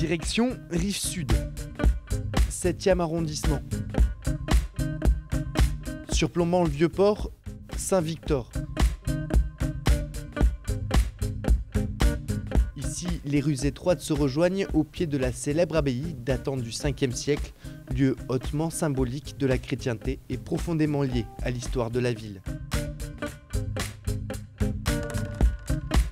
Direction Rive Sud, 7e arrondissement. Surplombant le Vieux-Port, Saint-Victor. Ici, les rues étroites se rejoignent au pied de la célèbre abbaye datant du 5e siècle, lieu hautement symbolique de la chrétienté et profondément lié à l'histoire de la ville.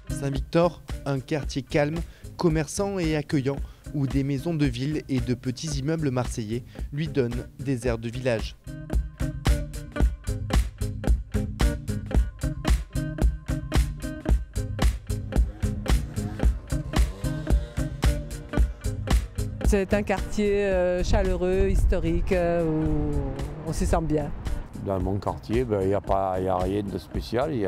Saint-Victor, un quartier calme, commerçant et accueillant, où des maisons de ville et de petits immeubles marseillais lui donnent des airs de village. C'est un quartier chaleureux, historique, où on s'y sent bien. Dans mon quartier, il n'y a rien de spécial, il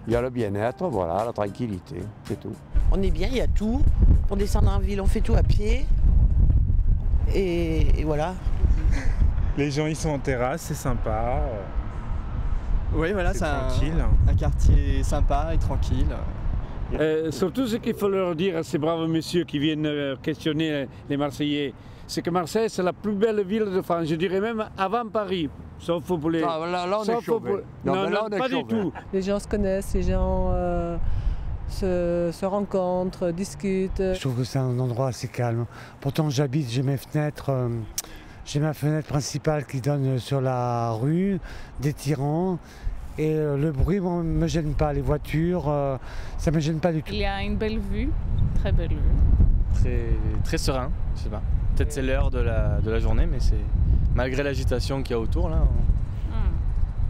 y a le bien-être, voilà, la tranquillité, c'est tout. On est bien, il y a tout. Pour descendre en ville, on fait tout à pied. Et voilà. Les gens, ils sont en terrasse, c'est sympa. Oui, voilà, c'est tranquille. Un quartier sympa et tranquille. Surtout ce qu'il faut leur dire à ces braves messieurs qui viennent questionner les Marseillais, c'est que Marseille c'est la plus belle ville de France, je dirais même avant Paris, sauf pour les... Ah, là on est chauffé. Non, pas du tout. Les gens se connaissent, les gens se rencontrent, discutent. Je trouve que c'est un endroit assez calme. Pourtant j'habite, j'ai mes fenêtres, j'ai ma fenêtre principale qui donne sur la rue, des tirants. Et le bruit ne me gêne pas, les voitures, ça ne me gêne pas du tout. Il y a une belle vue, très belle vue. Très serein, je sais pas. Peut-être c'est l'heure de la journée, mais c'est malgré l'agitation qu'il y a autour, là,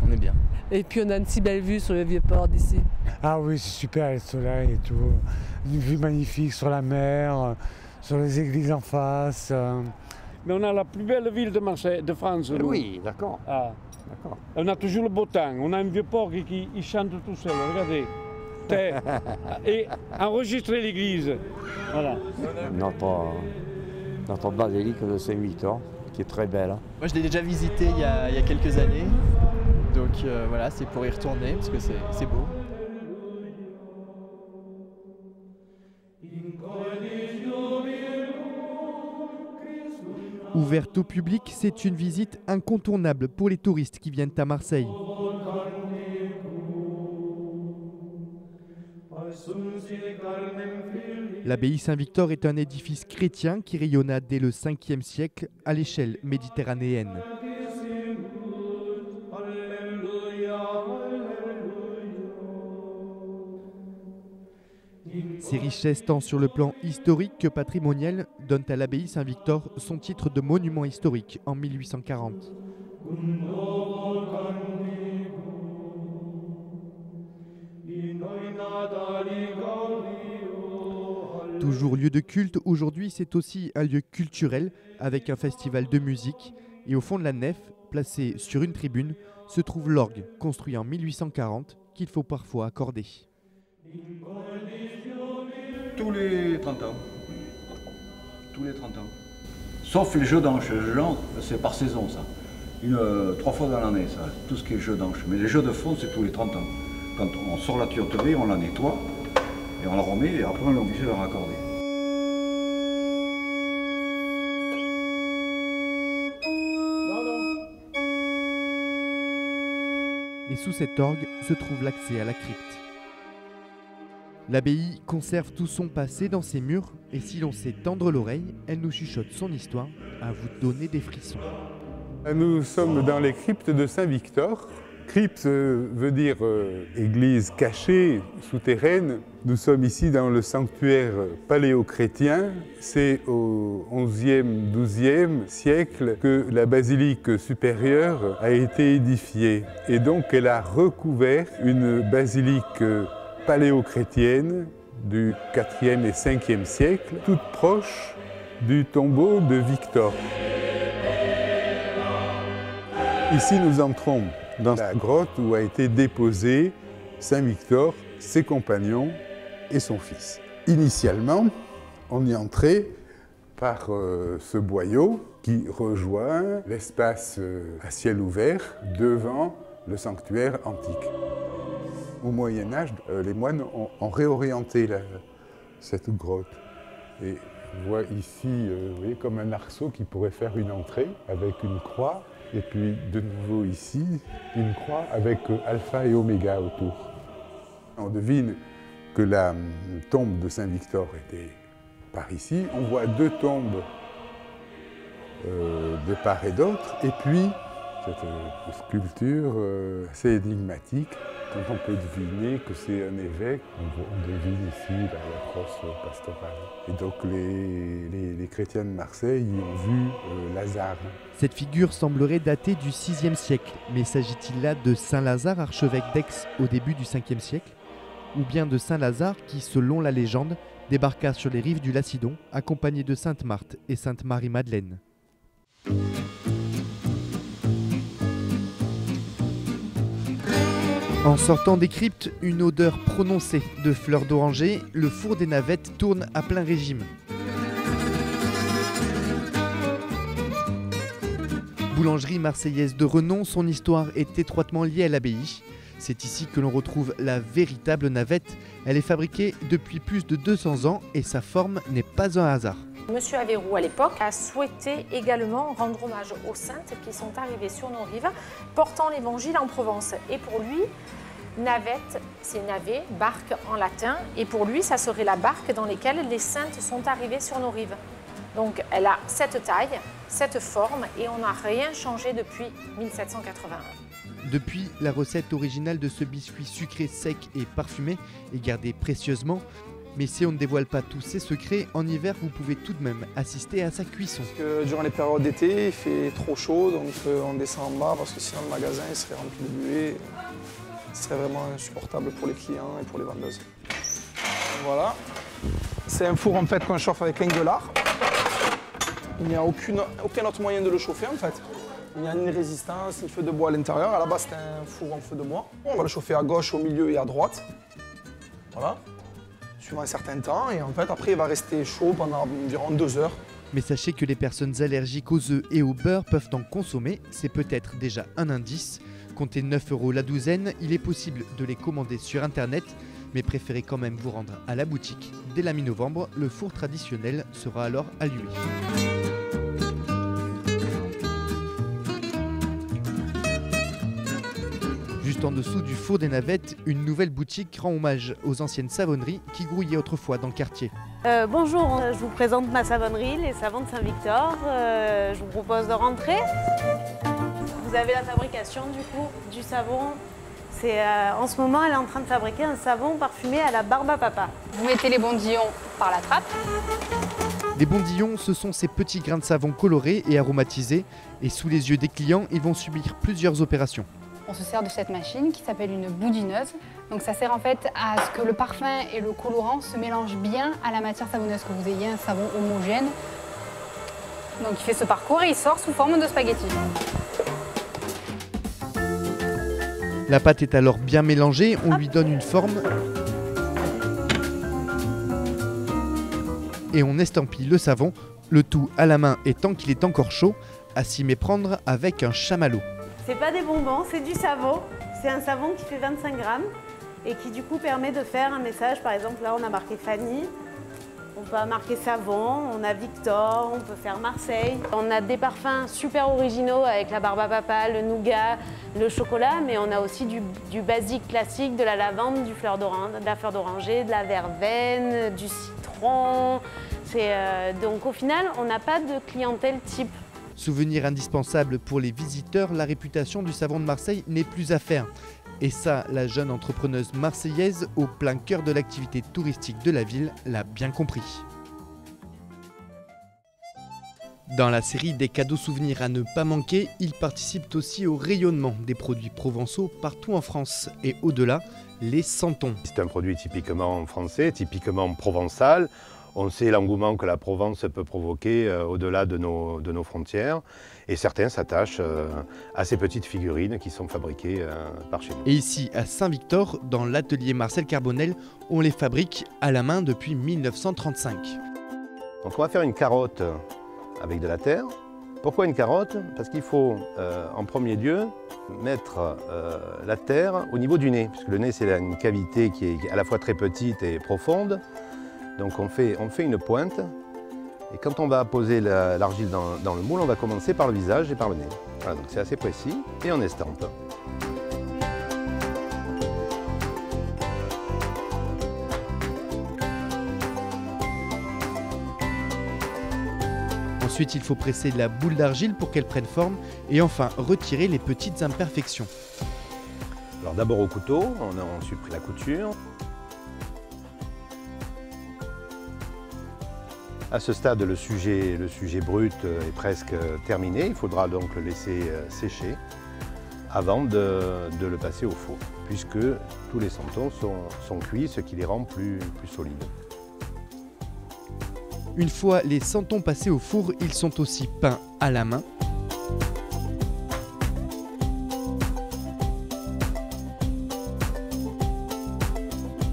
on est bien. Et puis on a une si belle vue sur le Vieux-Port d'ici. Ah oui, c'est super, le soleil et tout. Une vue magnifique sur la mer, sur les églises en face. Mais on a la plus belle ville de Marseille, de France. Oui, d'accord. Ah. On a toujours le beau temps, on a un Vieux-Port qui chante tout seul, regardez. Et enregistrer l'église. Voilà. Notre basilique de Saint-Victor, qui est très belle. Moi je l'ai déjà visité il y a quelques années, donc voilà, c'est pour y retourner parce que c'est beau. Ouverte au public, c'est une visite incontournable pour les touristes qui viennent à Marseille. L'abbaye Saint-Victor est un édifice chrétien qui rayonna dès le 5e siècle à l'échelle méditerranéenne. Ses richesses tant sur le plan historique que patrimonial donnent à l'abbaye Saint-Victor son titre de monument historique en 1840. Toujours lieu de culte, aujourd'hui c'est aussi un lieu culturel avec un festival de musique. Et au fond de la nef, placé sur une tribune, se trouve l'orgue construit en 1840 qu'il faut parfois accorder. Tous les 30 ans. Tous les 30 ans. Sauf les jeux d'anches. Les jeux, c'est par saison, ça. 3 fois dans l'année, ça. Tout ce qui est jeux d'anches. Mais les jeux de fond, c'est tous les 30 ans. Quand on sort la tuyauterie, on la nettoie, et on la remet, et après on est obligé de la raccorder. Et sous cet orgue se trouve l'accès à la crypte. L'abbaye conserve tout son passé dans ses murs et si l'on sait tendre l'oreille, elle nous chuchote son histoire à vous donner des frissons. Nous sommes dans les cryptes de Saint-Victor. Crypte veut dire église cachée, souterraine. Nous sommes ici dans le sanctuaire paléochrétien. C'est au XIe, XIIe siècle que la basilique supérieure a été édifiée. Et donc elle a recouvert une basilique paléochrétienne du IVe et Ve siècle, toute proche du tombeau de Victor. Ici, nous entrons dans la grotte où a été déposé Saint Victor, ses compagnons et son fils. Initialement, on y entrait par ce boyau qui rejoint l'espace à ciel ouvert devant le sanctuaire antique. Au Moyen Âge, les moines ont réorienté cette grotte. Et on voit ici, vous voyez, comme un arceau qui pourrait faire une entrée avec une croix. Et puis de nouveau ici, une croix avec alpha et oméga autour. On devine que la tombe de Saint-Victor était par ici. On voit deux tombes de part et d'autre. Et puis, cette sculpture assez énigmatique, dont on peut deviner que c'est un évêque. On devine ici la crosse pastorale. Et donc les chrétiens de Marseille y ont vu Lazare. Cette figure semblerait dater du VIe siècle, mais s'agit-il là de Saint Lazare, archevêque d'Aix au début du Ve siècle, ou bien de Saint Lazare qui, selon la légende, débarqua sur les rives du Lacidon, accompagné de Sainte Marthe et Sainte Marie-Madeleine. En sortant des cryptes, une odeur prononcée de fleurs d'oranger, le four des Navettes tourne à plein régime. Boulangerie marseillaise de renom, son histoire est étroitement liée à l'abbaye. C'est ici que l'on retrouve la véritable navette. Elle est fabriquée depuis plus de 200 ans et sa forme n'est pas un hasard. Monsieur Aveyroux, à l'époque, a souhaité également rendre hommage aux saintes qui sont arrivées sur nos rives, portant l'évangile en Provence. Et pour lui, navette, c'est navet, barque en latin. Et pour lui, ça serait la barque dans laquelle les saintes sont arrivées sur nos rives. Donc elle a cette taille, cette forme, et on n'a rien changé depuis 1781. Depuis, la recette originale de ce biscuit sucré, sec et parfumé est gardée précieusement. Mais si on ne dévoile pas tous ses secrets, en hiver, vous pouvez tout de même assister à sa cuisson. Parce que durant les périodes d'été, il fait trop chaud, donc on descend en bas parce que sinon le magasin il serait rempli de buée. Ce serait vraiment insupportable pour les clients et pour les vendeuses. Voilà. C'est un four en fait qu'on chauffe avec l'engueulard. Il n'y a aucun autre moyen de le chauffer en fait. Il y a une résistance, un feu de bois à l'intérieur. À la base, c'est un four en feu de bois. On va le chauffer à gauche, au milieu et à droite. Voilà. Suivant un certain temps. Et en fait, après, il va rester chaud pendant environ 2 heures. Mais sachez que les personnes allergiques aux œufs et au beurre peuvent en consommer. C'est peut-être déjà un indice. Comptez 9 € la douzaine. Il est possible de les commander sur Internet. Mais préférez quand même vous rendre à la boutique. Dès la mi-novembre, le four traditionnel sera alors allumé. Juste en dessous du four des Navettes, une nouvelle boutique rend hommage aux anciennes savonneries qui grouillaient autrefois dans le quartier. Bonjour, je vous présente ma savonnerie, les savons de Saint-Victor. Je vous propose de rentrer. Vous avez la fabrication du savon. En ce moment, elle est en train de fabriquer un savon parfumé à la barbe à papa. Vous mettez les bondillons par la trappe. Les bondillons, ce sont ces petits grains de savon colorés et aromatisés. Et sous les yeux des clients, ils vont subir plusieurs opérations. On se sert de cette machine qui s'appelle une boudineuse. Donc ça sert en fait à ce que le parfum et le colorant se mélangent bien à la matière savonneuse, que vous ayez un savon homogène. Donc il fait ce parcours et il sort sous forme de spaghetti. La pâte est alors bien mélangée, on lui donne une forme et on estampille le savon, le tout à la main et tant qu'il est encore chaud, à s'y méprendre avec un chamallow. C'est pas des bonbons, c'est du savon. C'est un savon qui fait 25 grammes et qui du coup permet de faire un message. Par exemple, là on a marqué Fanny, on peut marquer savon, on a Victor, on peut faire Marseille. On a des parfums super originaux avec la barbe à papa, le nougat, le chocolat, mais on a aussi du basique classique, de la lavande, de la fleur d'oranger, de la verveine, du citron. Donc au final, on n'a pas de clientèle type. Souvenir indispensable pour les visiteurs, la réputation du savon de Marseille n'est plus à faire. Et ça, la jeune entrepreneuse marseillaise, au plein cœur de l'activité touristique de la ville, l'a bien compris. Dans la série des cadeaux souvenirs à ne pas manquer, ils participent aussi au rayonnement des produits provençaux partout en France et au-delà, les santons. C'est un produit typiquement français, typiquement provençal. On sait l'engouement que la Provence peut provoquer au-delà de nos frontières. Et certains s'attachent à ces petites figurines qui sont fabriquées par chez nous. Et ici, à Saint-Victor, dans l'atelier Marcel Carbonel, on les fabrique à la main depuis 1935. Donc on va faire une carotte avec de la terre. Pourquoi une carotte? Parce qu'il faut, en premier lieu, mettre la terre au niveau du nez. Puisque le nez, c'est une cavité qui est à la fois très petite et profonde. Donc on fait une pointe, et quand on va poser l'argile dans le moule, on va commencer par le visage et par le nez. Voilà, donc c'est assez précis, et on estampe. Ensuite, il faut presser la boule d'argile pour qu'elle prenne forme et enfin retirer les petites imperfections. Alors d'abord au couteau, on a ensuite pris la couture. À ce stade, le sujet brut est presque terminé. Il faudra donc le laisser sécher avant de le passer au four, puisque tous les santons sont cuits, ce qui les rend plus solides. Une fois les santons passés au four, ils sont aussi peints à la main.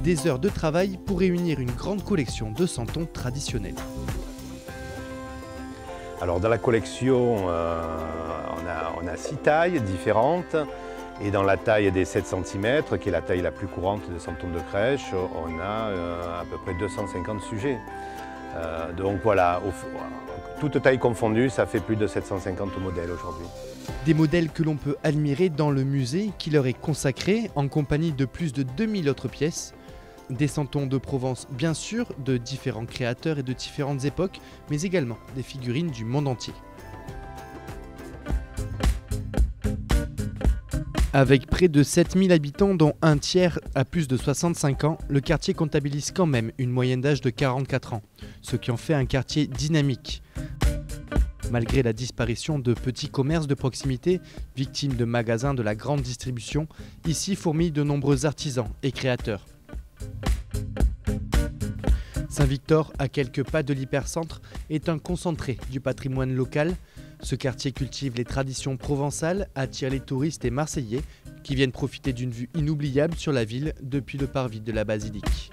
Des heures de travail pour réunir une grande collection de santons traditionnels. Alors dans la collection, on a 6 tailles différentes. Et dans la taille des 7 cm, qui est la taille la plus courante des santons de crèche, on a à peu près 250 sujets. Donc voilà, toute taille confondue, ça fait plus de 750 modèles aujourd'hui. Des modèles que l'on peut admirer dans le musée qui leur est consacré en compagnie de plus de 2000 autres pièces. Des santons de Provence bien sûr, de différents créateurs et de différentes époques, mais également des figurines du monde entier. Avec près de 7000 habitants dont un tiers a plus de 65 ans, le quartier comptabilise quand même une moyenne d'âge de 44 ans, ce qui en fait un quartier dynamique. Malgré la disparition de petits commerces de proximité, victimes de magasins de la grande distribution, ici fourmillent de nombreux artisans et créateurs. Saint-Victor, à quelques pas de l'hypercentre, est un concentré du patrimoine local. Ce quartier cultive les traditions provençales, attire les touristes et marseillais qui viennent profiter d'une vue inoubliable sur la ville depuis le parvis de la basilique.